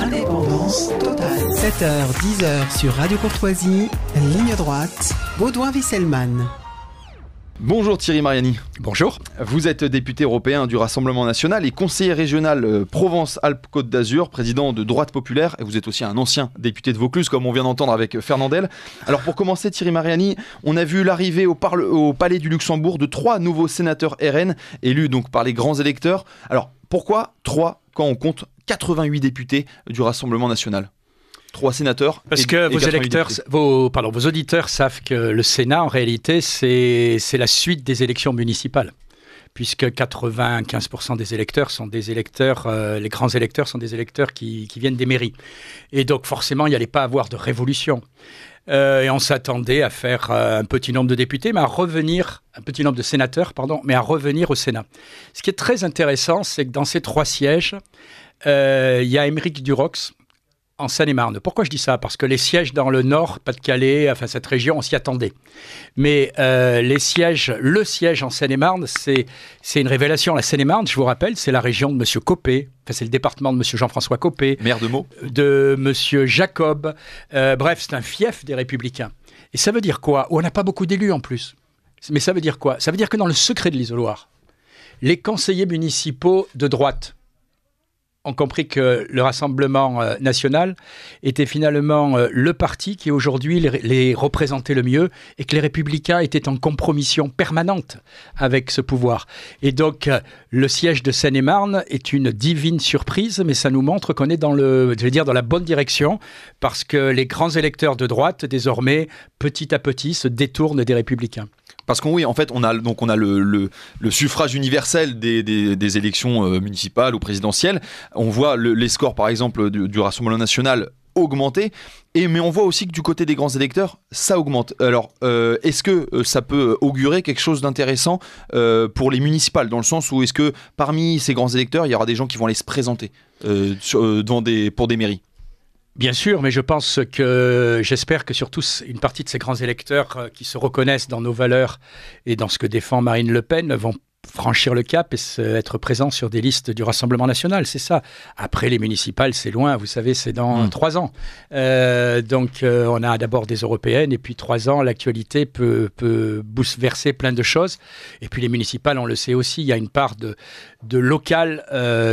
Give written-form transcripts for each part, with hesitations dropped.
Indépendance totale. 7h, 10h sur Radio Courtoisie, ligne droite, Baudouin-Wisselman. Bonjour Thierry Mariani. Bonjour. Vous êtes député européen du Rassemblement National et conseiller régional Provence-Alpes-Côte d'Azur, président de Droite Populaire, et vous êtes aussi un ancien député de Vaucluse, comme on vient d'entendre avec Fernandel. Alors pour commencer, Thierry Mariani, on a vu l'arrivée au Palais du Luxembourg de 3 nouveaux sénateurs RN, élus donc par les grands électeurs. Alors pourquoi 3 quand on compte 88 députés du Rassemblement National ? 3 sénateurs. Parce que vos auditeurs savent que le Sénat, en réalité, c'est la suite des élections municipales. Puisque 95% des électeurs sont des électeurs, les grands électeurs sont des électeurs qui viennent des mairies. Et donc, forcément, il n'y allait pas avoir de révolution. Et on s'attendait à faire un petit nombre de députés, un petit nombre de sénateurs, mais à revenir au Sénat. Ce qui est très intéressant, c'est que dans ces 3 sièges, il y a Aymeric Durox, en Seine-et-Marne. Pourquoi je dis ça ? Parce que les sièges dans le Nord, Pas-de-Calais, enfin cette région, on s'y attendait. Mais le siège en Seine-et-Marne, c'est une révélation. La Seine-et-Marne, je vous rappelle, c'est la région de M. Copé. Enfin, c'est le département de M. Jean-François Copé. Maire de Meaux. De M. Jacob. Bref, c'est un fief des Républicains. Et ça veut dire quoi ? On n'a pas beaucoup d'élus en plus. Mais ça veut dire quoi ? Ça veut dire que dans le secret de l'isoloir, les conseillers municipaux de droite ont compris que le Rassemblement national était finalement le parti qui aujourd'hui les représentait le mieux et que les Républicains étaient en compromission permanente avec ce pouvoir. Et donc, le siège de Seine-et-Marne est une divine surprise, mais ça nous montre qu'on est dans la bonne direction parce que les grands électeurs de droite, désormais, petit à petit, se détournent des Républicains. Parce qu'on en fait, on a le suffrage universel des élections municipales ou présidentielles. On voit les scores, par exemple, du Rassemblement National augmenter. Mais on voit aussi que du côté des grands électeurs, ça augmente. Alors, est-ce que ça peut augurer quelque chose d'intéressant pour les municipales, dans le sens où est-ce que parmi ces grands électeurs, il y aura des gens qui vont aller se présenter pour des mairies ? Bien sûr, mais j'espère que surtout une partie de ces grands électeurs qui se reconnaissent dans nos valeurs et dans ce que défend Marine Le Pen vont franchir le cap et être présents sur des listes du Rassemblement National, c'est ça. Après, les municipales, c'est loin, vous savez, c'est dans 3 ans. Donc, on a d'abord des européennes et puis 3 ans, l'actualité peut bouleverser plein de choses. Et puis, les municipales, on le sait aussi, il y a une part de local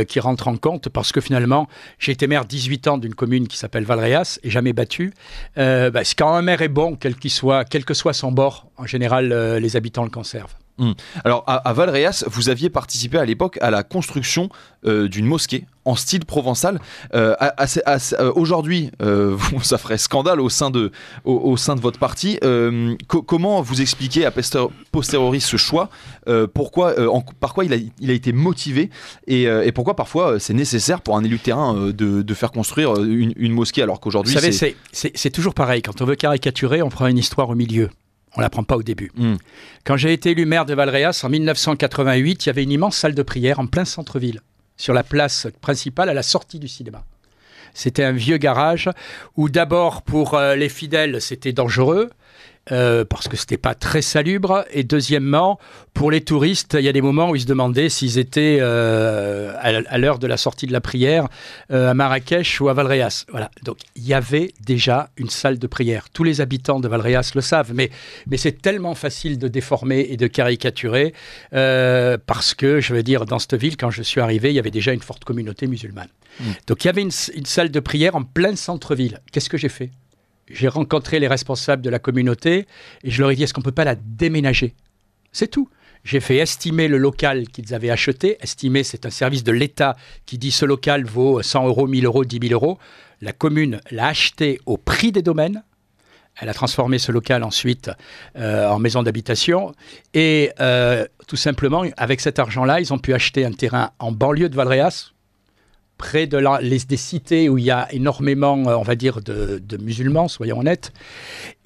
qui rentre en compte parce que finalement, j'ai été maire 18 ans d'une commune qui s'appelle Valréas et jamais battu. C'est quand un maire est bon, quel que soit son bord, en général, les habitants le conservent. Alors à Valréas, vous aviez participé à l'époque à la construction d'une mosquée en style provençal. Aujourd'hui, ça ferait scandale au sein de votre parti. Comment vous expliquez à posteriori ce choix ? Par quoi il a été motivé et pourquoi parfois c'est nécessaire pour un élu de terrain de faire construire une mosquée alors qu'aujourd'hui... Vous savez, c'est toujours pareil. Quand on veut caricaturer, on prend une histoire au milieu. On ne la prend pas au début. Quand j'ai été élu maire de Valréas en 1988, il y avait une immense salle de prière en plein centre-ville, sur la place principale à la sortie du cinéma. C'était un vieux garage où d'abord pour les fidèles c'était dangereux, parce que c'était pas très salubre, et deuxièmement pour les touristes il y a des moments où ils se demandaient s'ils étaient à l'heure de la sortie de la prière à Marrakech ou à Valréas. Voilà. Donc il y avait déjà une salle de prière. Tous les habitants de Valréas le savent, mais c'est tellement facile de déformer et de caricaturer parce que je veux dire dans cette ville quand je suis arrivé il y avait déjà une forte communauté musulmane. Donc il y avait une salle de prière en plein centre-ville. Qu'est-ce que j'ai fait ? J'ai rencontré les responsables de la communauté et je leur ai dit, est-ce qu'on ne peut pas la déménager ? C'est tout. J'ai fait estimer le local qu'ils avaient acheté. Estimer, c'est un service de l'État qui dit ce local vaut 100 euros, 1000 euros, 10 000 euros. La commune l'a acheté au prix des domaines. Elle a transformé ce local ensuite en maison d'habitation. Et tout simplement, avec cet argent-là, ils ont pu acheter un terrain en banlieue de Valréas, près des cités où il y a énormément, on va dire, de musulmans, soyons honnêtes.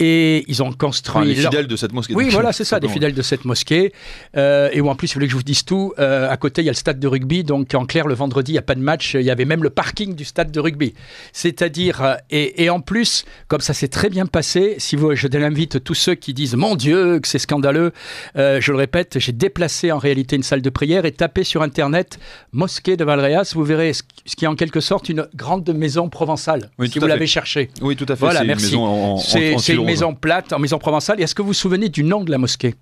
Et ils ont construit... les fidèles de cette mosquée. Oui, voilà, c'est ça, des fidèles de cette mosquée. Et où en plus, si vous voulez que je vous dise tout, à côté, il y a le stade de rugby. Donc, en clair, le vendredi, il n'y a pas de match. Il y avait même le parking du stade de rugby. C'est-à-dire... Et en plus, comme ça s'est très bien passé, si vous, je l'invite tous ceux qui disent « Mon Dieu, que c'est scandaleux », je le répète, j'ai déplacé en réalité une salle de prière et tapé sur Internet « Mosquée de Valréas », vous verrez ce qui est en quelque sorte une grande maison provençale, si vous l'avez cherché. Oui, tout à fait. Voilà, c'est merci. C'est une maison plate, en maison provençale. Et est-ce que vous vous souvenez du nom de la mosquée ?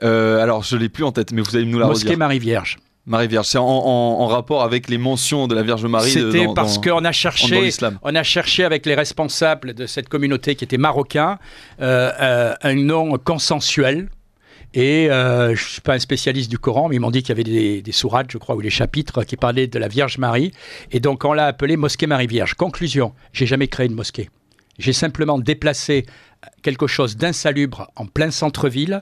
Alors, je ne l'ai plus en tête, mais vous allez nous la redire. Mosquée Marie-Vierge. Marie-Vierge, c'est en rapport avec les mentions de la Vierge Marie. C'était parce qu'on a cherché avec les responsables de cette communauté qui étaient marocains un nom consensuel. Et je ne suis pas un spécialiste du Coran, mais ils m'ont dit qu'il y avait des sourates, je crois, ou des chapitres qui parlaient de la Vierge Marie. Et donc, on l'a appelée Mosquée Marie-Vierge. Conclusion, j'ai jamais créé une mosquée. J'ai simplement déplacé quelque chose d'insalubre en plein centre-ville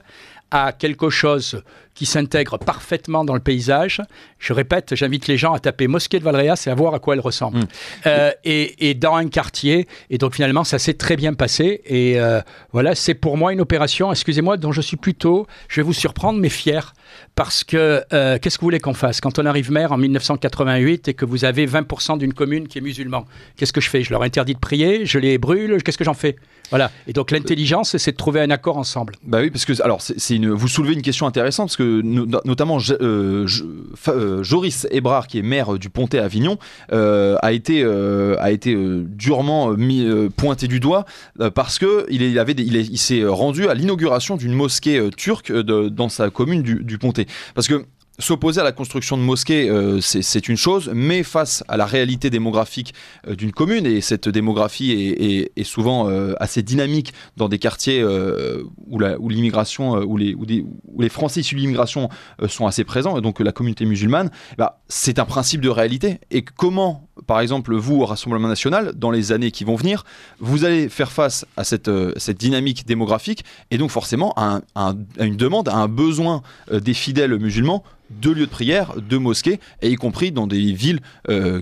à quelque chose qui s'intègre parfaitement dans le paysage. Je répète, j'invite les gens à taper Mosquée de Valréas et à voir à quoi elle ressemble. Et dans un quartier. Et donc finalement, ça s'est très bien passé. Et voilà, c'est pour moi une opération, excusez-moi, dont je suis plutôt, je vais vous surprendre, mais fier. Parce que, qu'est-ce que vous voulez qu'on fasse ? Quand on arrive maire en 1988 et que vous avez 20% d'une commune qui est musulman, qu'est-ce que je fais ? Je leur interdis de prier, je les brûle, qu'est-ce que j'en fais ? Voilà. Et donc l'intelligence, c'est de trouver un accord ensemble. Bah oui, parce que alors vous soulevez une question intéressante parce que notamment Joris Hébrard, qui est maire du Pontet à Avignon, a été durement pointé du doigt parce que il s'est rendu à l'inauguration d'une mosquée turque dans sa commune du Pontet. Parce que s'opposer à la construction de mosquées, c'est une chose, mais face à la réalité démographique d'une commune, et cette démographie est souvent assez dynamique dans des quartiers où l'immigration, où les Français issus de l'immigration sont assez présents, et donc la communauté musulmane, c'est un principe de réalité. Et comment, par exemple, vous, au Rassemblement National, dans les années qui vont venir, vous allez faire face à cette dynamique démographique, et donc forcément à une demande, à un besoin des fidèles musulmans de lieux de prière, de mosquées, et y compris dans des villes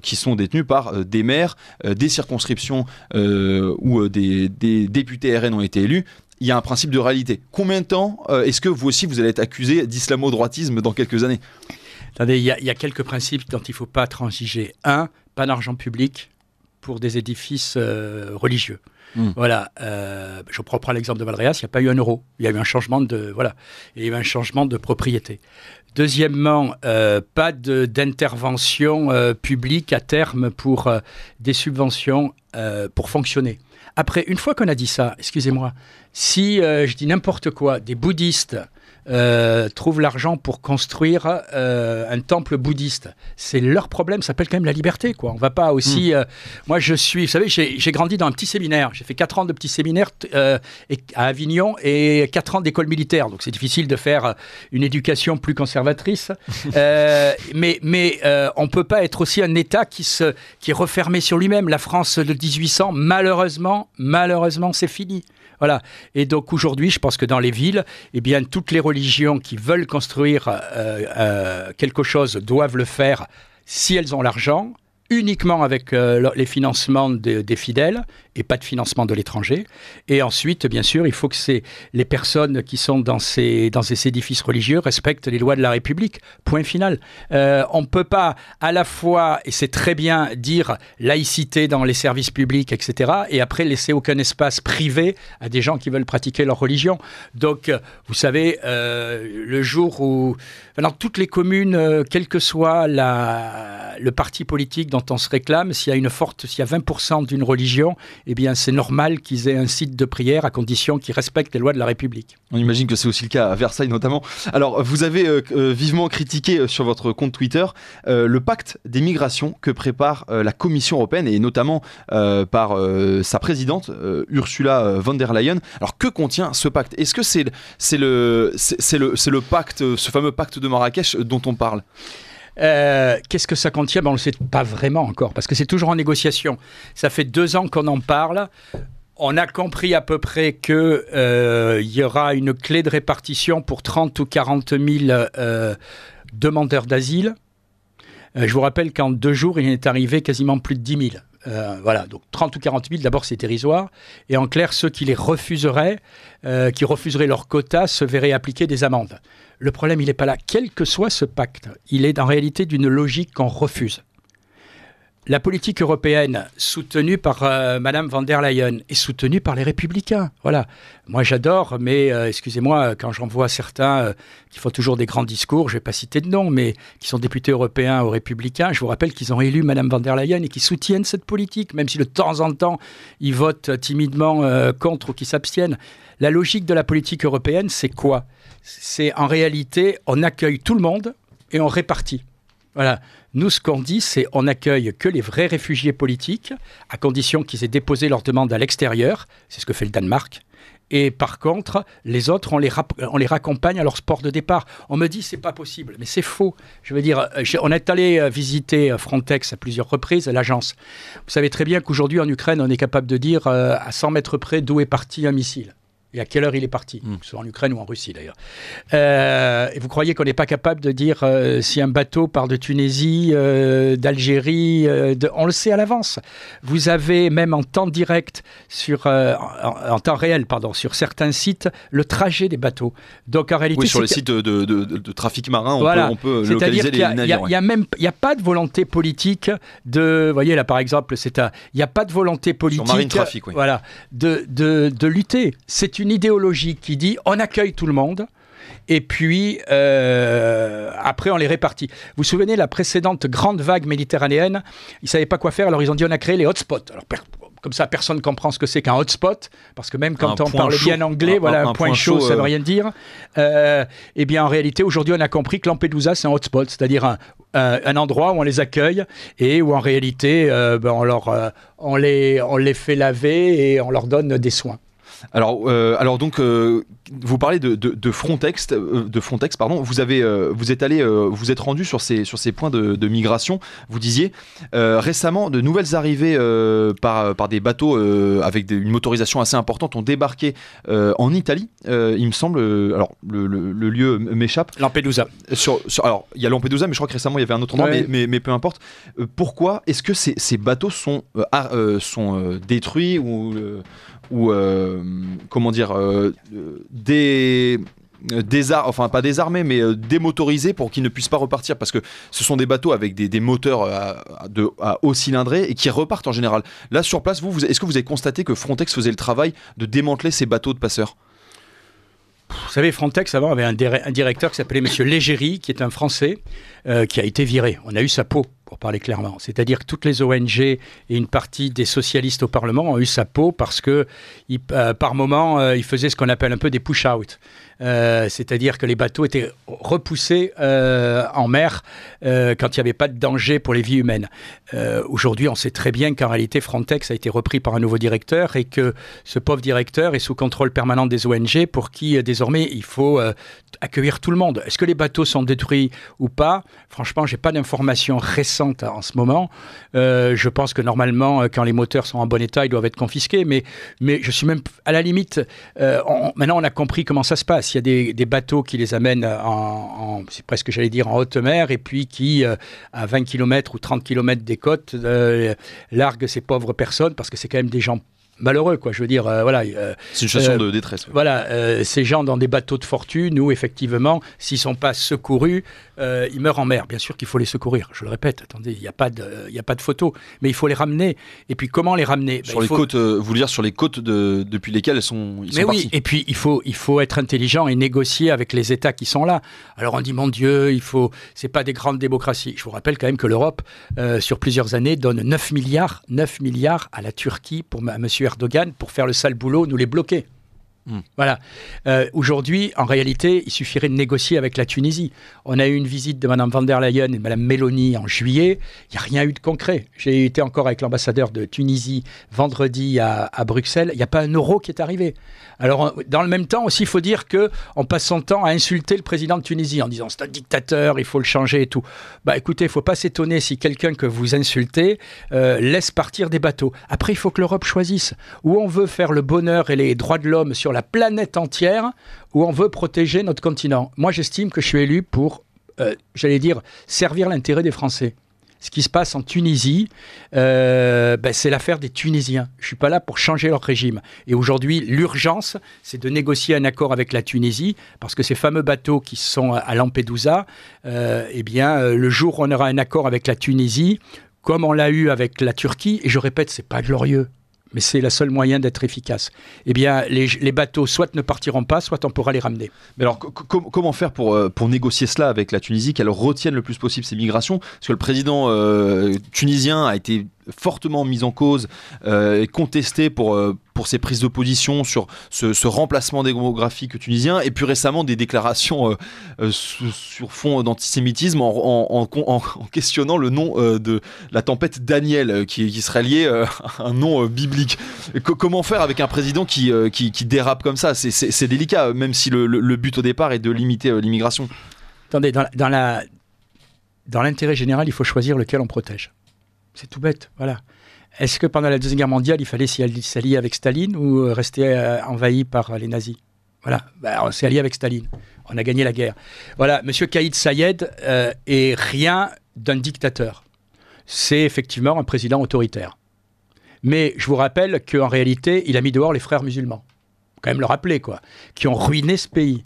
qui sont détenues par des maires, des circonscriptions où des députés RN ont été élus. Il y a un principe de réalité. Combien de temps est-ce que vous aussi vous allez être accusé d'islamo-droitisme dans quelques années ? Attendez, il y a quelques principes dont il ne faut pas transiger. Un, pas d'argent public pour des édifices religieux. Voilà, je reprends l'exemple de Valréas, il n'y a pas eu €1. Il y a eu un changement de propriété. Deuxièmement, pas d'intervention publique à terme pour des subventions pour fonctionner. Après, une fois qu'on a dit ça, excusez-moi, si je dis n'importe quoi, des bouddhistes trouvent l'argent pour construire un temple bouddhiste, c'est leur problème, ça s'appelle quand même la liberté, quoi. On va pas aussi... moi, vous savez, j'ai grandi dans un petit séminaire, j'ai fait 4 ans de petit séminaire à Avignon et 4 ans d'école militaire, donc c'est difficile de faire une éducation plus conservatrice, mais on peut pas être aussi un État qui est refermé sur lui-même. La France de 1800, malheureusement, c'est fini. Voilà. Et donc aujourd'hui, je pense que dans les villes, eh bien, toutes les religions qui veulent construire quelque chose doivent le faire si elles ont l'argent, uniquement avec les financements des fidèles et pas de financement de l'étranger. Et ensuite, bien sûr, il faut que les personnes qui sont dans ces édifices religieux respectent les lois de la République. Point final. On ne peut pas à la fois, et c'est très bien, dire laïcité dans les services publics, etc., et après laisser aucun espace privé à des gens qui veulent pratiquer leur religion. Donc, vous savez, le jour où... Dans toutes les communes, quel que soit le parti politique dont on se réclame, s'il y a 20% d'une religion, eh bien, c'est normal qu'ils aient un site de prière à condition qu'ils respectent les lois de la République. On imagine que c'est aussi le cas à Versailles notamment. Alors, vous avez vivement critiqué sur votre compte Twitter le pacte des migrations que prépare la Commission européenne et notamment par sa présidente Ursula von der Leyen. Alors, que contient ce pacte ? Est-ce que c'est le pacte, ce fameux pacte de Marrakech dont on parle ? Qu'est-ce que ça contient ? On ne le sait pas vraiment encore, parce que c'est toujours en négociation. Ça fait 2 ans qu'on en parle. On a compris à peu près qu'il y aura une clé de répartition pour 30 ou 40 000 demandeurs d'asile. Je vous rappelle qu'en 2 jours, il est arrivé quasiment plus de 10 000. Voilà, donc 30 ou 40 000, d'abord c'est dérisoire. Et en clair, ceux qui les refuseraient, qui refuseraient leur quota, se verraient appliquer des amendes. Le problème, il n'est pas là. Quel que soit ce pacte, il est en réalité d'une logique qu'on refuse. La politique européenne, soutenue par Madame von der Leyen, est soutenue par les Républicains. Voilà. Moi, j'adore, mais excusez-moi, quand j'en vois certains qui font toujours des grands discours, je ne vais pas citer de nom, mais qui sont députés européens ou Républicains, je vous rappelle qu'ils ont élu Madame von der Leyen et qui soutiennent cette politique, même si de temps en temps, ils votent timidement contre ou qu'ils s'abstiennent. La logique de la politique européenne, c'est quoi ? C'est en réalité, on accueille tout le monde et on répartit. Voilà. Nous, ce qu'on dit, c'est on accueille que les vrais réfugiés politiques, à condition qu'ils aient déposé leur demande à l'extérieur. C'est ce que fait le Danemark. Et par contre, les autres, on les raccompagne à leur port de départ. On me dit, c'est pas possible. Mais c'est faux. Je veux dire, on est allé visiter Frontex à plusieurs reprises, l'agence. Vous savez très bien qu'aujourd'hui, en Ukraine, on est capable de dire à 100 mètres près d'où est parti un missile. Et à quelle heure il est parti, que ce soit en Ukraine ou en Russie d'ailleurs. Et vous croyez qu'on n'est pas capable de dire si un bateau part de Tunisie, d'Algérie, on le sait à l'avance. Vous avez même en temps direct, en temps réel, sur certains sites, le trajet des bateaux. Donc en réalité, sur les sites de trafic marin, on peut localiser les navires. Il n'y a pas de volonté politique de... Vous voyez là par exemple, il n'y a pas de volonté politique sur Marine Trafic, oui. Voilà, de lutter. C'est une idéologie qui dit on accueille tout le monde et puis après on les répartit. Vous vous souvenez la précédente grande vague méditerranéenne, ils ne savaient pas quoi faire, alors ils ont dit on a créé les hotspots. Alors comme ça personne ne comprend ce que c'est qu'un hotspot, parce que même quand on parle bien anglais, un point chaud, ça ne veut rien dire. Eh bien en réalité aujourd'hui on a compris que Lampedusa c'est un hotspot, c'est-à-dire un endroit où on les accueille et où en réalité on les fait laver et on leur donne des soins. Alors donc, vous parlez de Frontex, pardon. Vous êtes rendu sur ces points de migration. Vous disiez récemment, de nouvelles arrivées par des bateaux avec une motorisation assez importante ont débarqué en Italie. Il me semble. Alors le lieu m'échappe. Lampedusa. Alors il y a Lampedusa, mais je crois que récemment il y avait un autre endroit. Ouais. Mais peu importe. Pourquoi est-ce que ces bateaux sont détruits ou comment dire, enfin pas désarmés, mais démotorisés pour qu'ils ne puissent pas repartir, parce que ce sont des bateaux avec des moteurs à haut cylindré et qui repartent en général. Là sur place, est-ce que vous avez constaté que Frontex faisait le travail de démanteler ces bateaux de passeurs ? Vous savez, Frontex avant avait un directeur qui s'appelait Monsieur Légéry, qui est un Français, qui a été viré. On a eu sa peau, pour parler clairement. C'est-à-dire que toutes les ONG et une partie des socialistes au Parlement ont eu sa peau parce que par moment, il faisait ce qu'on appelle un peu des push-out. C'est-à-dire que les bateaux étaient repoussés en mer quand il n'y avait pas de danger pour les vies humaines. Aujourd'hui, on sait très bien qu'en réalité, Frontex a été repris par un nouveau directeur et que ce pauvre directeur est sous contrôle permanent des ONG pour qui, désormais, il faut accueillir tout le monde. Est-ce que les bateaux sont détruits ou pas ? Franchement, je n'ai pas d'informations récentes en ce moment. Je pense que normalement, quand les moteurs sont en bon état, ils doivent être confisqués. Mais je suis même à la limite... maintenant, on a compris comment ça se passe. Il y a des bateaux qui les amènent c'est presque, j'allais dire, en haute mer, et puis qui, à 20 km ou 30 km des côtes, larguent ces pauvres personnes, parce que c'est quand même des gens malheureux, quoi. Je veux dire, voilà. C'est une situation de détresse. Ouais. Voilà, ces gens dans des bateaux de fortune où, effectivement, s'ils ne sont pas secourus, ils meurent en mer. Bien sûr qu'il faut les secourir. Je le répète, attendez, il n'y a pas de photo. Mais il faut les ramener. Et puis, comment les ramener ? Sur les côtes, vous voulez dire sur les côtes depuis lesquelles ils sont partis. Oui, et puis il faut être intelligent et négocier avec les États qui sont là. Alors on dit, mon Dieu, c'est pas des grandes démocraties. Je vous rappelle quand même que l'Europe, sur plusieurs années, donne 9 milliards à la Turquie, à M. Erdogan, pour faire le sale boulot, nous les bloquer. Voilà. Aujourd'hui, en réalité, il suffirait de négocier avec la Tunisie. On a eu une visite de Mme von der Leyen et de Mme Meloni en juillet. Il n'y a rien eu de concret. J'ai été encore avec l'ambassadeur de Tunisie vendredi à Bruxelles. Il n'y a pas un euro qui est arrivé. Alors, dans le même temps aussi, il faut dire qu'on passe son temps à insulter le président de Tunisie en disant c'est un dictateur, il faut le changer et tout. Bah écoutez, il ne faut pas s'étonner si quelqu'un que vous insultez laisse partir des bateaux. Après, il faut que l'Europe choisisse où on veut faire le bonheur et les droits de l'homme sur la planète entière, où on veut protéger notre continent. Moi, j'estime que je suis élu pour, j'allais dire, servir l'intérêt des Français. Ce qui se passe en Tunisie, c'est l'affaire des Tunisiens. Je ne suis pas là pour changer leur régime. Et aujourd'hui, l'urgence, c'est de négocier un accord avec la Tunisie, parce que ces fameux bateaux qui sont à Lampedusa, le jour où on aura un accord avec la Tunisie, comme on l'a eu avec la Turquie, et je répète, c'est pas glorieux, mais c'est le seul moyen d'être efficace. Eh bien, les bateaux, soit ne partiront pas, soit on pourra les ramener. Mais alors, comment faire pour négocier cela avec la Tunisie, qu'elle retienne le plus possible ces migrations? Parce que le président tunisien a été fortement mis en cause et contesté pour ses prises de position sur ce remplacement démographique tunisien, et puis récemment des déclarations sur fond d'antisémitisme en questionnant le nom de la tempête Daniel, qui serait lié à un nom biblique. Comment faire avec un président qui dérape comme ça? C'est délicat, même si le but au départ est de limiter l'immigration. Attendez, dans l'intérêt général, il faut choisir lequel on protège. C'est tout bête, voilà. Est-ce que pendant la Deuxième Guerre mondiale, il fallait s'allier avec Staline ou rester envahi par les nazis? Voilà, on s'est allié avec Staline. On a gagné la guerre. Voilà, M. Kaïd Sayed est rien d'un dictateur. C'est effectivement un président autoritaire. Mais je vous rappelle qu'en réalité, il a mis dehors les frères musulmans. Faut quand même le rappeler, quoi. Qui ont ruiné ce pays.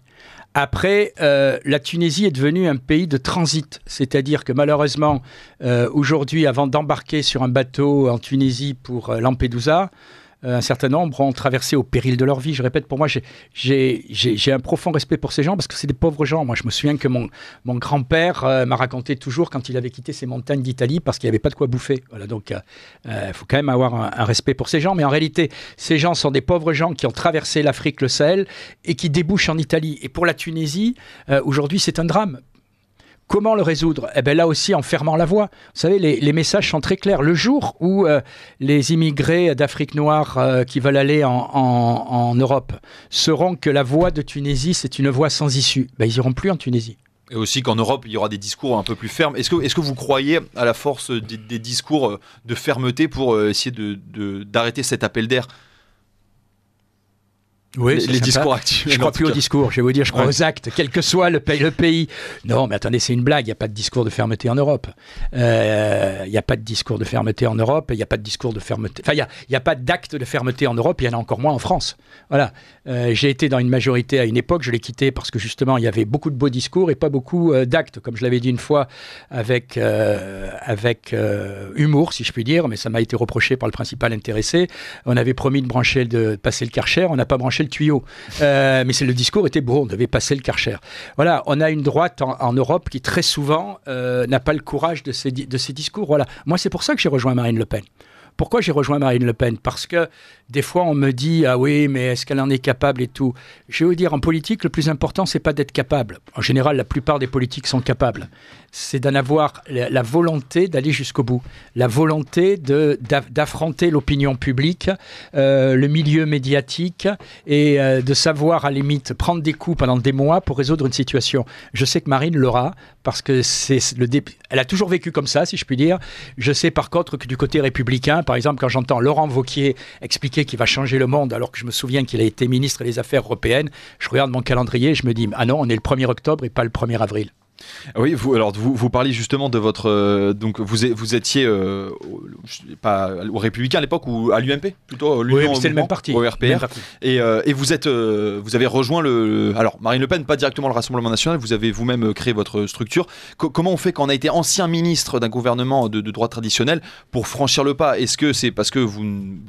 Après, la Tunisie est devenue un pays de transit, c'est-à-dire que malheureusement, aujourd'hui, avant d'embarquer sur un bateau en Tunisie pour Lampedusa, un certain nombre ont traversé au péril de leur vie. Je répète, pour moi, j'ai un profond respect pour ces gens parce que c'est des pauvres gens. Moi, je me souviens que mon grand-père m'a raconté toujours quand il avait quitté ces montagnes d'Italie parce qu'il n'y avait pas de quoi bouffer. Voilà, donc, faut quand même avoir un respect pour ces gens. Mais en réalité, ces gens sont des pauvres gens qui ont traversé l'Afrique, le Sahel et qui débouchent en Italie. Et pour la Tunisie, aujourd'hui, c'est un drame. Comment le résoudre? Eh bien là aussi, en fermant la voie. Vous savez, les messages sont très clairs. Le jour où les immigrés d'Afrique noire qui veulent aller en Europe sauront que la voie de Tunisie, c'est une voie sans issue, ben, ils n'iront plus en Tunisie. Et aussi qu'en Europe, il y aura des discours un peu plus fermes. Est-ce que vous croyez à la force des discours de fermeté pour essayer d'arrêter cet appel d'air? Oui, les discours actuels. Je ne crois plus aux discours, je vais vous dire, je crois aux actes, quel que soit le pays. Non, mais attendez, c'est une blague, il n'y a pas de discours de fermeté en Europe. Il n'y a pas de discours de fermeté en Europe, il n'y a pas de discours de fermeté... Enfin, il n'y a pas d'acte de fermeté en Europe, il y en a encore moins en France. Voilà. J'ai été dans une majorité à une époque, je l'ai quitté parce que justement, il y avait beaucoup de beaux discours et pas beaucoup d'actes, comme je l'avais dit une fois, avec humour, si je puis dire, mais ça m'a été reproché par le principal intéressé. On avait promis de passer le Karcher, on n'a pas branché le tuyau. Mais le discours était beau, on devait passer le Karcher. Voilà, on a une droite en Europe qui très souvent n'a pas le courage de ces discours. Voilà. Moi, c'est pour ça que j'ai rejoint Marine Le Pen. Pourquoi j'ai rejoint Marine Le Pen? Parce que des fois, on me dit « Ah oui, mais est-ce qu'elle en est capable et tout ?» Je vais vous dire, en politique, le plus important, c'est pas d'être capable. En général, la plupart des politiques sont capables. C'est d'en avoir la volonté d'aller jusqu'au bout. La volonté d'affronter l'opinion publique, le milieu médiatique et de savoir, à la limite, prendre des coups pendant des mois pour résoudre une situation. Je sais que Marine l'aura parce que elle a toujours vécu comme ça, si je puis dire. Je sais par contre que du côté républicain, par exemple, quand j'entends Laurent Wauquiez expliquer qu'il va changer le monde, alors que je me souviens qu'il a été ministre des Affaires européennes, je regarde mon calendrier et je me dis « Ah non, on est le 1er octobre et pas le 1er avril ». Oui, vous parliez justement de votre... donc vous étiez pas au Républicain à l'époque ou à l'UMP plutôt? Oui, c'est le même parti. Au RPR. Et vous avez rejoint alors Marine Le Pen, pas directement le Rassemblement National, vous avez vous-même créé votre structure. Comment on fait quand on a été ancien ministre d'un gouvernement de droite traditionnelle pour franchir le pas? Est-ce que c'est parce que vous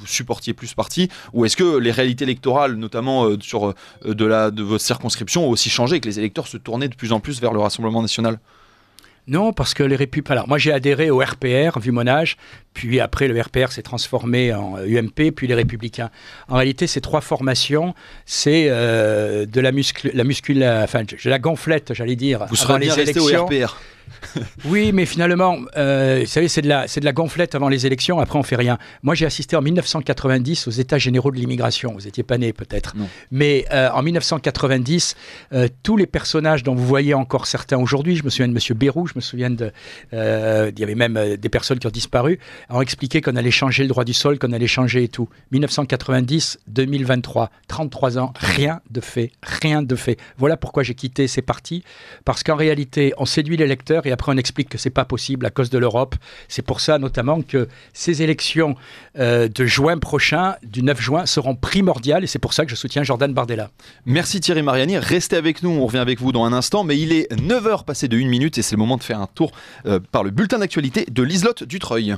supportiez plus ce parti, ou est-ce que les réalités électorales, notamment de votre circonscription, ont aussi changé et que les électeurs se tournaient de plus en plus vers le Rassemblement national? Non, parce que les républicains... Alors, moi, j'ai adhéré au RPR, vu mon âge, puis après, le RPR s'est transformé en UMP, puis les Républicains. En réalité, ces trois formations, c'est de la gonflette, j'allais dire. Vous serez bien resté au RPR. Oui, mais finalement, vous savez, c'est de la gonflette avant les élections, après on fait rien. Moi, j'ai assisté en 1990 aux États généraux de l'immigration. Vous n'étiez pas né, peut-être. Non. Mais en 1990, tous les personnages dont vous voyez encore certains aujourd'hui, je me souviens de M. Bérou, je me souviens il y avait même des personnes qui ont disparu, ont expliqué qu'on allait changer le droit du sol, qu'on allait changer et tout. 1990, 2023, 33 ans, rien de fait, rien de fait. Voilà pourquoi j'ai quitté ces partis, parce qu'en réalité, on séduit l'électeur leader et après on explique que c'est pas possible à cause de l'Europe. C'est pour ça notamment que ces élections de juin prochain, du 9 juin, seront primordiales et c'est pour ça que je soutiens Jordan Bardella. Merci Thierry Mariani, restez avec nous, on revient avec vous dans un instant, mais il est 9h passé de 1 minute et c'est le moment de faire un tour par le bulletin d'actualité de Liselotte Dutreuil.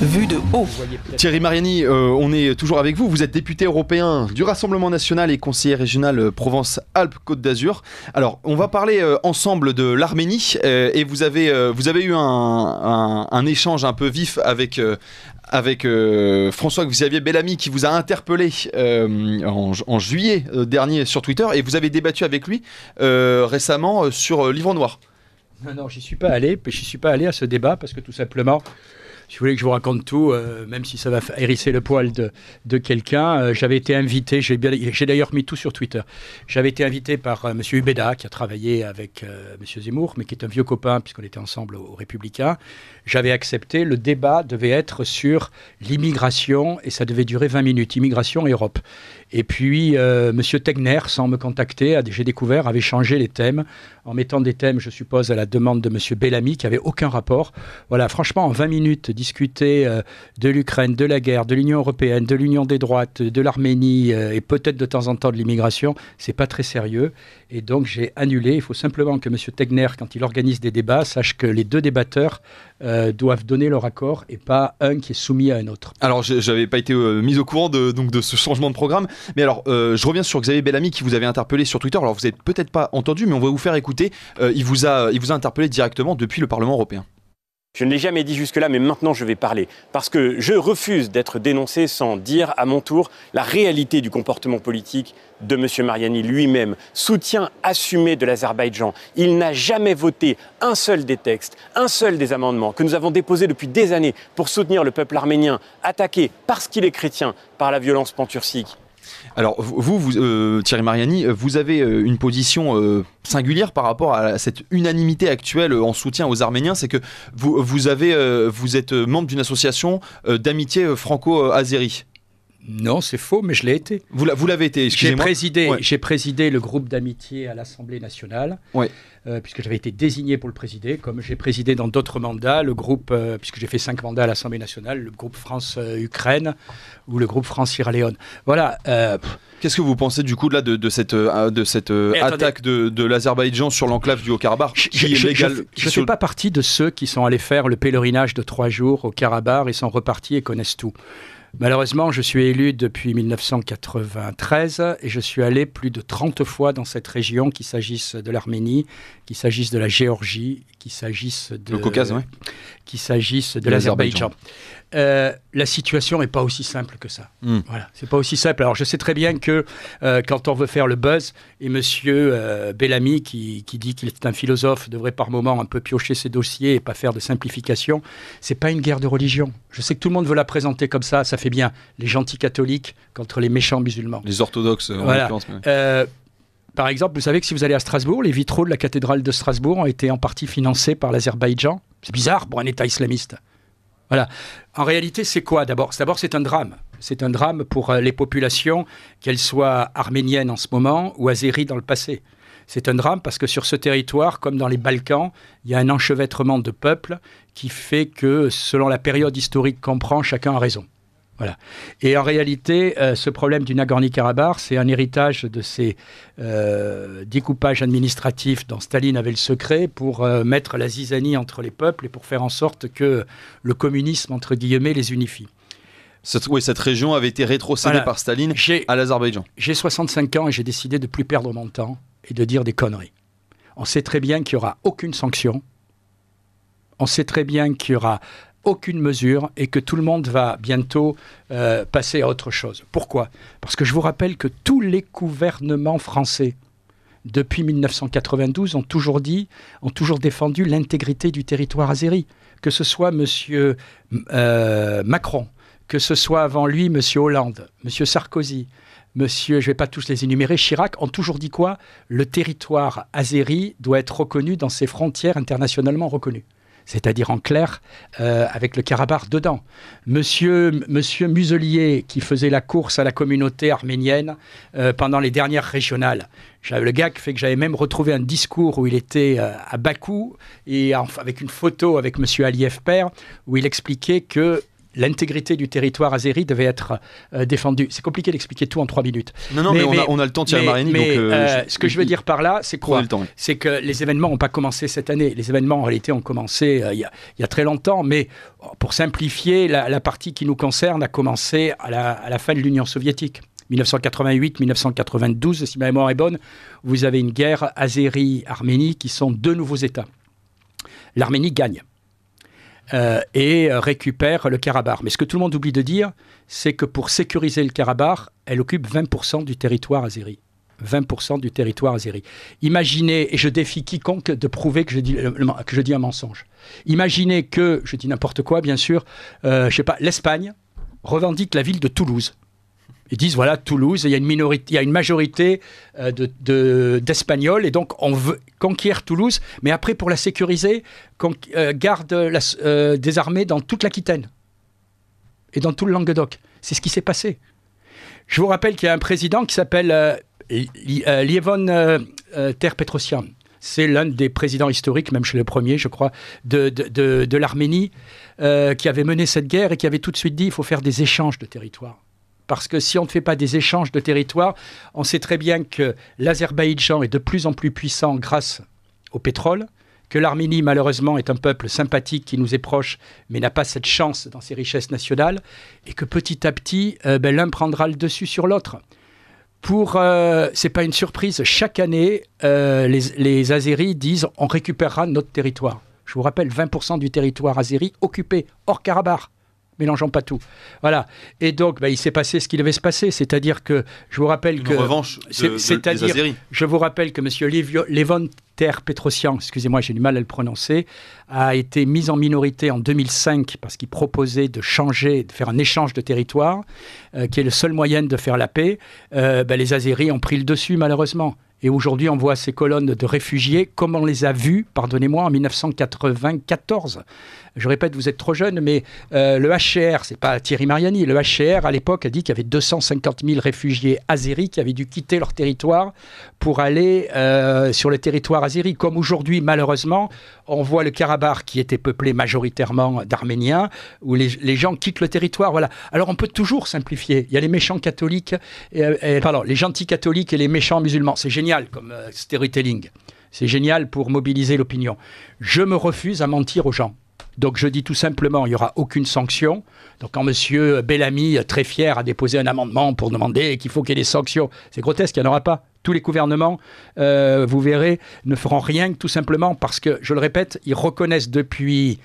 Vue de haut. Thierry Mariani, on est toujours avec vous. Vous êtes député européen du Rassemblement national et conseiller régional Provence-Alpes-Côte d'Azur. Alors, on va parler ensemble de l'Arménie et vous avez eu un échange un peu vif avec François-Xavier Bellamy qui vous a interpellé en juillet dernier sur Twitter et vous avez débattu avec lui récemment sur Livre Noir. Non, j'y suis pas allé à ce débat parce que tout simplement, si vous voulez que je vous raconte tout, même si ça va hérisser le poil de quelqu'un, j'avais été invité, j'ai d'ailleurs mis tout sur Twitter, j'avais été invité par M. Hubeda, qui a travaillé avec M. Zemmour, mais qui est un vieux copain, puisqu'on était ensemble aux Républicains. J'avais accepté, le débat devait être sur l'immigration, et ça devait durer 20 minutes, immigration et Europe. Et puis, M. Tegner, sans me contacter, j'ai découvert, avait changé les thèmes, en mettant des thèmes, je suppose, à la demande de M. Bellamy, qui n'avait aucun rapport. Voilà, franchement, en 20 minutes, discuter de l'Ukraine, de la guerre, de l'Union européenne, de l'Union des droites, de l'Arménie, et peut-être de temps en temps de l'immigration, c'est pas très sérieux. Et donc, j'ai annulé. Il faut simplement que M. Tegner, quand il organise des débats, sache que les deux débatteurs doivent donner leur accord et pas un qui est soumis à un autre. Alors, j'avais pas été mis au courant de ce changement de programme, mais alors, je reviens sur Xavier Bellamy qui vous avait interpellé sur Twitter. Alors, vous n'avez peut-être pas entendu, mais on va vous faire écouter. Il vous a interpellé directement depuis le Parlement européen. Je ne l'ai jamais dit jusque-là, mais maintenant je vais parler. Parce que je refuse d'être dénoncé sans dire à mon tour la réalité du comportement politique de M. Mariani lui-même. Soutien assumé de l'Azerbaïdjan. Il n'a jamais voté un seul des textes, un seul des amendements que nous avons déposés depuis des années pour soutenir le peuple arménien, attaqué parce qu'il est chrétien par la violence panturcique. Alors, vous Thierry Mariani, vous avez une position singulière par rapport à cette unanimité actuelle en soutien aux Arméniens, c'est que vous êtes membre d'une association d'amitié franco-azérie. Non, c'est faux, mais je l'ai été. Vous l'avez été, excusez-moi. J'ai présidé le groupe d'amitié à l'Assemblée nationale, puisque j'avais été désigné pour le présider, comme j'ai présidé dans d'autres mandats, le groupe, puisque j'ai fait 5 mandats à l'Assemblée nationale, le groupe France-Ukraine ou le groupe France-Sierra Leone. Voilà. Qu'est-ce que vous pensez du coup là, de cette attaque de l'Azerbaïdjan sur l'enclave du Haut-Karabakh Je ne fais pas partie de ceux qui sont allés faire le pèlerinage de 3 jours au Karabakh et sont repartis et connaissent tout. Malheureusement, je suis élu depuis 1993 et je suis allé plus de 30 fois dans cette région, qu'il s'agisse de l'Arménie, qu'il s'agisse de la Géorgie, qu'il s'agisse de le Caucase, qu'il s'agisse de l'Azerbaïdjan. La situation n'est pas aussi simple que ça. Voilà, c'est pas aussi simple. Alors je sais très bien que quand on veut faire le buzz, et monsieur Bellamy qui dit qu'il est un philosophe devrait par moment un peu piocher ses dossiers et pas faire de simplification, c'est pas une guerre de religion. Je sais que tout le monde veut la présenter comme ça fait bien les gentils catholiques contre les méchants musulmans. Les orthodoxes en l'occurrence. Par exemple, vous savez que si vous allez à Strasbourg, les vitraux de la cathédrale de Strasbourg ont été en partie financés par l'Azerbaïdjan. C'est bizarre pour un État islamiste. Voilà. En réalité, c'est quoi d'abord, c'est un drame. C'est un drame pour les populations, qu'elles soient arméniennes en ce moment ou azéries dans le passé. C'est un drame parce que sur ce territoire, comme dans les Balkans, il y a un enchevêtrement de peuples qui fait que, selon la période historique qu'on prend, chacun a raison. Voilà. Et en réalité, ce problème du Nagorno-Karabakh, c'est un héritage de ces découpages administratifs dont Staline avait le secret pour mettre la zizanie entre les peuples et pour faire en sorte que le communisme, entre guillemets, les unifie. Cette région avait été rétrocédée par Staline à l'Azerbaïdjan. J'ai 65 ans et j'ai décidé de ne plus perdre mon temps et de dire des conneries. On sait très bien qu'il n'y aura aucune sanction. On sait très bien qu'il n'y aura aucune mesure et que tout le monde va bientôt passer à autre chose. Pourquoi ? Parce que je vous rappelle que tous les gouvernements français, depuis 1992, ont toujours défendu l'intégrité du territoire azéri. Que ce soit M. Macron, que ce soit avant lui M. Hollande, M. Sarkozy, je ne vais pas tous les énumérer, Chirac, ont toujours dit quoi ? Le territoire azéri doit être reconnu dans ses frontières internationalement reconnues. c'est-à-dire en clair, avec le Karabakh dedans. Monsieur Muselier, qui faisait la course à la communauté arménienne pendant les dernières régionales, le gag fait que j'avais même retrouvé un discours où il était à Bakou, et avec une photo avec monsieur Aliyev père, où il expliquait que l'intégrité du territoire azéri devait être défendue. C'est compliqué d'expliquer tout en 3 minutes. Non, mais on a le temps de Thierry Mariani. Ce que je veux dire par là, c'est quoi ? C'est que les événements n'ont pas commencé cette année. Les événements, en réalité, ont commencé il y a très longtemps. Mais pour simplifier, la partie qui nous concerne a commencé à la fin de l'Union soviétique. 1988-1992, si ma mémoire est bonne, vous avez une guerre Azérie-Arménie qui sont 2 nouveaux États. L'Arménie gagne. Et récupère le Karabakh. Mais ce que tout le monde oublie de dire, c'est que pour sécuriser le Karabakh, elle occupe 20% du territoire azéri. 20% du territoire azéri. Imaginez, et je défie quiconque de prouver que je dis un mensonge. Imaginez que, je dis n'importe quoi bien sûr, l'Espagne revendique la ville de Toulouse. Ils disent, voilà, Toulouse, il y a une majorité d'Espagnols, et donc on veut conquérir Toulouse, mais après, pour la sécuriser, garde des armées dans toute l'Aquitaine et dans tout le Languedoc. C'est ce qui s'est passé. Je vous rappelle qu'il y a un président qui s'appelle Lievon Ter-Petrosyan. C'est l'un des présidents historiques, même chez le premier, je crois, de l'Arménie, qui avait mené cette guerre et qui avait tout de suite dit, il faut faire des échanges de territoire. Parce que si on ne fait pas des échanges de territoire, on sait très bien que l'Azerbaïdjan est de plus en plus puissant grâce au pétrole, que l'Arménie, malheureusement, est un peuple sympathique qui nous est proche, mais n'a pas cette chance dans ses richesses nationales, et que petit à petit, l'un prendra le dessus sur l'autre. C'est pas une surprise, chaque année, les Azéris disent « on récupérera notre territoire ». Je vous rappelle, 20% du territoire azéri occupé, hors Karabakh. Mélangeons pas tout. Voilà. Et donc, il s'est passé ce qui devait se passer. C'est-à-dire que, je vous rappelle que... Une revanche des Azéris. Je vous rappelle que M. Lievon Ter-Petrosyan, excusez-moi, j'ai du mal à le prononcer, a été mis en minorité en 2005 parce qu'il proposait de faire un échange de territoire, qui est le seul moyen de faire la paix. Les Azéris ont pris le dessus, malheureusement. Et aujourd'hui, on voit ces colonnes de réfugiés comme on les a vues, pardonnez-moi, en 1994. Je répète, vous êtes trop jeune, mais le HCR, c'est pas Thierry Mariani, le HCR, à l'époque, a dit qu'il y avait 250 000 réfugiés azéris qui avaient dû quitter leur territoire pour aller sur le territoire azéri. Comme aujourd'hui, malheureusement, on voit le Karabakh qui était peuplé majoritairement d'Arméniens, où les gens quittent le territoire. Voilà. Alors, on peut toujours simplifier. Il y a les méchants catholiques, les gentils catholiques et les méchants musulmans. C'est génial comme storytelling. C'est génial pour mobiliser l'opinion. Je me refuse à mentir aux gens. Donc je dis tout simplement, il n'y aura aucune sanction. Donc quand M. Bellamy, très fier, a déposé un amendement pour demander qu'il faut qu'il y ait des sanctions, c'est grotesque, il n'y en aura pas. Tous les gouvernements, vous verrez, ne feront rien tout simplement parce que, je le répète, ils reconnaissent depuis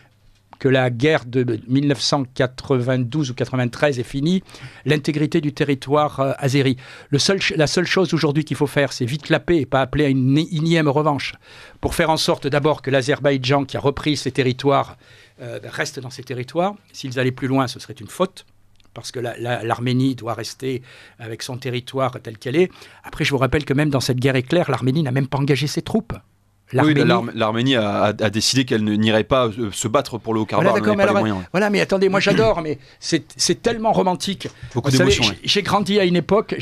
que la guerre de 1992 ou 93 est finie, l'intégrité du territoire azéri. La seule chose aujourd'hui qu'il faut faire, c'est vite la paix et pas appeler à une énième revanche. Pour faire en sorte d'abord que l'Azerbaïdjan, qui a repris ses territoires, reste dans ses territoires. S'ils allaient plus loin, ce serait une faute, parce que l'Arménie doit rester avec son territoire tel qu'elle est. Après, je vous rappelle que même dans cette guerre éclair, l'Arménie n'a même pas engagé ses troupes. L'Arménie a décidé qu'elle n'irait pas se battre pour le Haut-Karabakh. Voilà, mais attendez, moi j'adore, mais c'est tellement romantique. Beaucoup d'émotions. J'ai grandi à une époque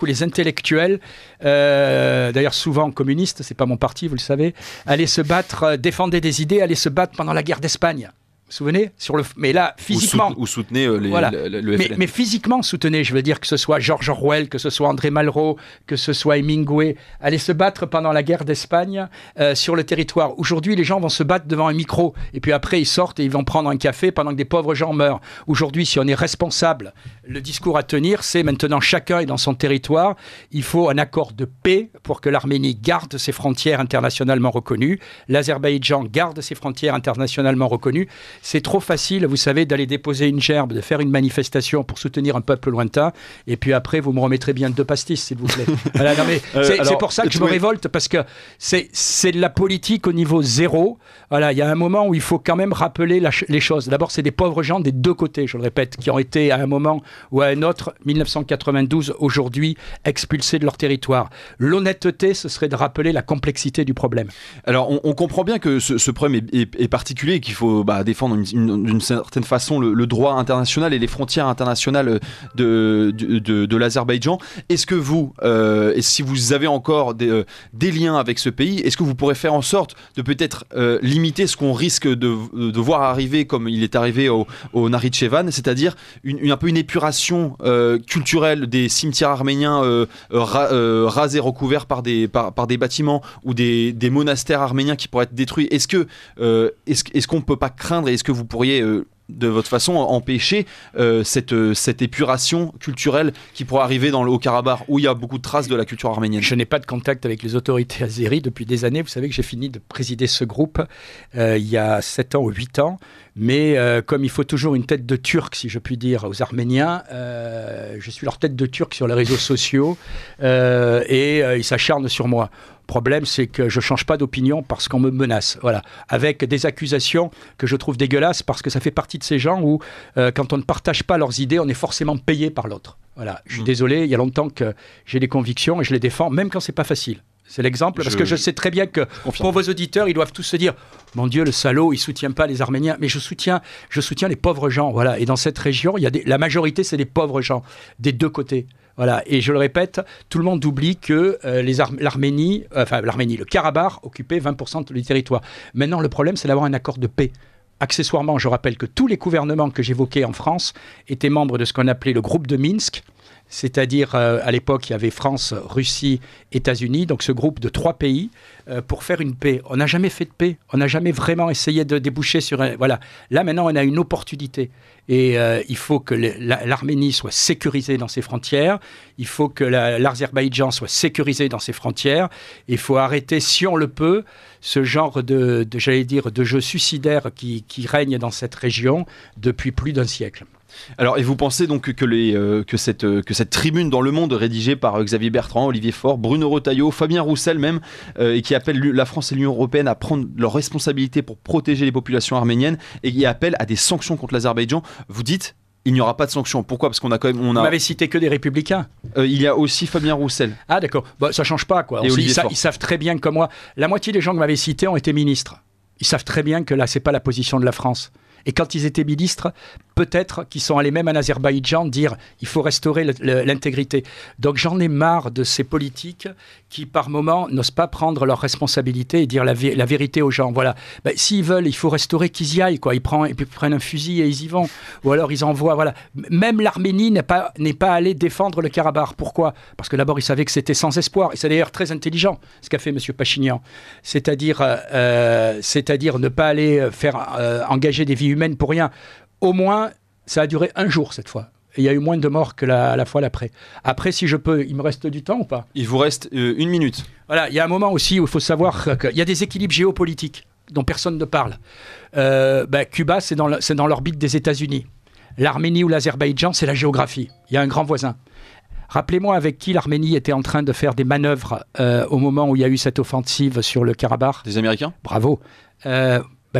où les intellectuels, d'ailleurs souvent communistes, c'est pas mon parti, vous le savez, allaient se battre, défendaient des idées, allaient se battre pendant la guerre d'Espagne. Vous vous souvenez mais là, physiquement... Ou soutenez le FLN. Mais physiquement soutenez, je veux dire que ce soit George Orwell, que ce soit André Malraux, que ce soit Hemingway, aller se battre pendant la guerre d'Espagne sur le territoire. Aujourd'hui, les gens vont se battre devant un micro, et puis après, ils sortent et ils vont prendre un café pendant que des pauvres gens meurent. Aujourd'hui, si on est responsable, le discours à tenir, c'est maintenant chacun est dans son territoire. Il faut un accord de paix pour que l'Arménie garde ses frontières internationalement reconnues, l'Azerbaïdjan garde ses frontières internationalement reconnues. C'est trop facile, vous savez, d'aller déposer une gerbe, de faire une manifestation pour soutenir un peuple lointain, et puis après, vous me remettrez bien 2 pastis, s'il vous plaît. Voilà, non, mais c'est pour ça que je me révolte, parce que c'est de la politique au niveau zéro. Voilà, il y a un moment où il faut quand même rappeler les choses. D'abord, c'est des pauvres gens des 2 côtés, je le répète, qui ont été à un moment ou à un autre, 1992, aujourd'hui, expulsés de leur territoire. L'honnêteté, ce serait de rappeler la complexité du problème. Alors, on comprend bien que ce problème est particulier et qu'il faut défendre d'une certaine façon le droit international et les frontières internationales de l'Azerbaïdjan. Est-ce que vous, et si vous avez encore des liens avec ce pays, est-ce que vous pourrez faire en sorte de peut-être limiter ce qu'on risque de voir arriver comme il est arrivé au Nakhitchevan, c'est-à-dire un peu une épuration culturelle des cimetières arméniens rasés, recouverts par des bâtiments ou des monastères arméniens qui pourraient être détruits. Est-ce qu'on ne peut pas craindre et est-ce que vous pourriez de votre façon empêcher cette épuration culturelle qui pourrait arriver dans le Haut-Karabakh où il y a beaucoup de traces de la culture arménienne? Je n'ai pas de contact avec les autorités azéries depuis des années. Vous savez que j'ai fini de présider ce groupe il y a 7 ans ou 8 ans. Mais comme il faut toujours une tête de Turc, si je puis dire, aux Arméniens, je suis leur tête de Turc sur les réseaux sociaux et ils s'acharnent sur moi. Le problème, c'est que je ne change pas d'opinion parce qu'on me menace. Voilà. Avec des accusations que je trouve dégueulasses parce que ça fait partie de ces gens où, quand on ne partage pas leurs idées, on est forcément payé par l'autre. Voilà. Je suis désolé, il y a longtemps que j'ai des convictions et je les défends, même quand ce n'est pas facile. C'est l'exemple, parce que je sais très bien que pour vos auditeurs, ils doivent tous se dire « Mon Dieu, le salaud, il ne soutient pas les Arméniens. » Mais je soutiens les pauvres gens. Voilà. Et dans cette région, la majorité, c'est des pauvres gens, des deux côtés. Voilà. Et je le répète, tout le monde oublie que le Karabakh occupait 20% du territoire. Maintenant, le problème, c'est d'avoir un accord de paix. Accessoirement, je rappelle que tous les gouvernements que j'évoquais en France étaient membres de ce qu'on appelait le groupe de Minsk. C'est-à-dire, à l'époque, il y avait France, Russie, États-Unis, donc ce groupe de 3 pays, pour faire une paix. On n'a jamais fait de paix, on n'a jamais vraiment essayé de déboucher sur un... Voilà. Là, maintenant, on a une opportunité. Et il faut que l'Arménie soit sécurisée dans ses frontières, il faut que l'Azerbaïdjan soit sécurisé dans ses frontières, il faut arrêter, si on le peut, ce genre de jeu suicidaire qui règne dans cette région depuis plus d'un siècle. Alors, et vous pensez donc que cette tribune dans Le Monde rédigée par Xavier Bertrand, Olivier Faure, Bruno Retailleau, Fabien Roussel même, et qui appelle la France et l'Union européenne à prendre leurs responsabilités pour protéger les populations arméniennes et qui appelle à des sanctions contre l'Azerbaïdjan, vous dites il n'y aura pas de sanctions. Pourquoi? Parce qu'on a quand même... Vous m'avez cité que des républicains. Il y a aussi Fabien Roussel. Ah d'accord, ça change pas quoi. Ils savent très bien que moi, la moitié des gens que vous m'avez cités ont été ministres. Ils savent très bien que là, c'est pas la position de la France. Et quand ils étaient ministres, peut-être qu'ils sont allés même en Azerbaïdjan dire il faut restaurer l'intégrité. Donc j'en ai marre de ces politiques qui, par moments, n'osent pas prendre leurs responsabilités et dire la vérité aux gens. Voilà. S'ils veulent, il faut restaurer, qu'ils y aillent, quoi. Ils prennent un fusil et ils y vont. Ou alors ils envoient. Voilà. Même l'Arménie n'est pas allée défendre le Karabakh. Pourquoi? Parce que d'abord, ils savaient que c'était sans espoir. Et c'est d'ailleurs très intelligent ce qu'a fait M. Pachinian. C'est-à-dire ne pas aller engager des vies humaines pour rien. Au moins, ça a duré 1 jour cette fois. Et il y a eu moins de morts que la fois d'après. Après, si je peux, il me reste du temps ou pas? Il vous reste 1 minute. Voilà, il y a un moment aussi où il faut savoir qu'il y a des équilibres géopolitiques dont personne ne parle. Cuba, c'est dans l'orbite des États-Unis. L'Arménie ou l'Azerbaïdjan, c'est la géographie. Il y a un grand voisin. Rappelez-moi avec qui l'Arménie était en train de faire des manœuvres au moment où il y a eu cette offensive sur le Karabakh. Des Américains? Bravo.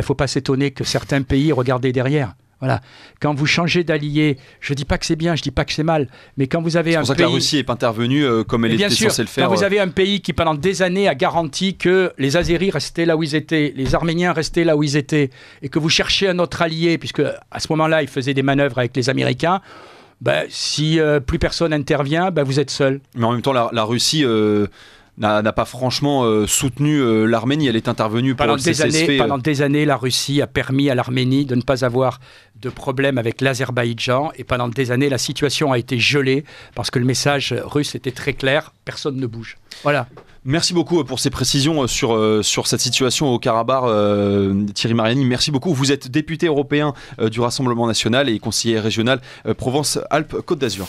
Faut pas s'étonner que certains pays regardent derrière. Voilà. Quand vous changez d'allié, je dis pas que c'est bien, je dis pas que c'est mal, mais quand vous avez un pays... C'est pour ça que la Russie est intervenue comme elle était censée le faire. Quand vous avez un pays qui pendant des années a garanti que les Azéris restaient là où ils étaient, les Arméniens restaient là où ils étaient, et que vous cherchez un autre allié, puisque à ce moment-là, ils faisaient des manœuvres avec les Américains, si plus personne intervient, vous êtes seul. Mais en même temps, la Russie... n'a pas franchement soutenu l'Arménie. Elle est intervenue pour Pendant des années, la Russie a permis à l'Arménie de ne pas avoir de problème avec l'Azerbaïdjan. Et pendant des années, la situation a été gelée parce que le message russe était très clair. Personne ne bouge. Voilà. Merci beaucoup pour ces précisions sur cette situation au Karabakh, Thierry Mariani. Merci beaucoup. Vous êtes député européen du Rassemblement national et conseiller régional Provence-Alpes-Côte d'Azur.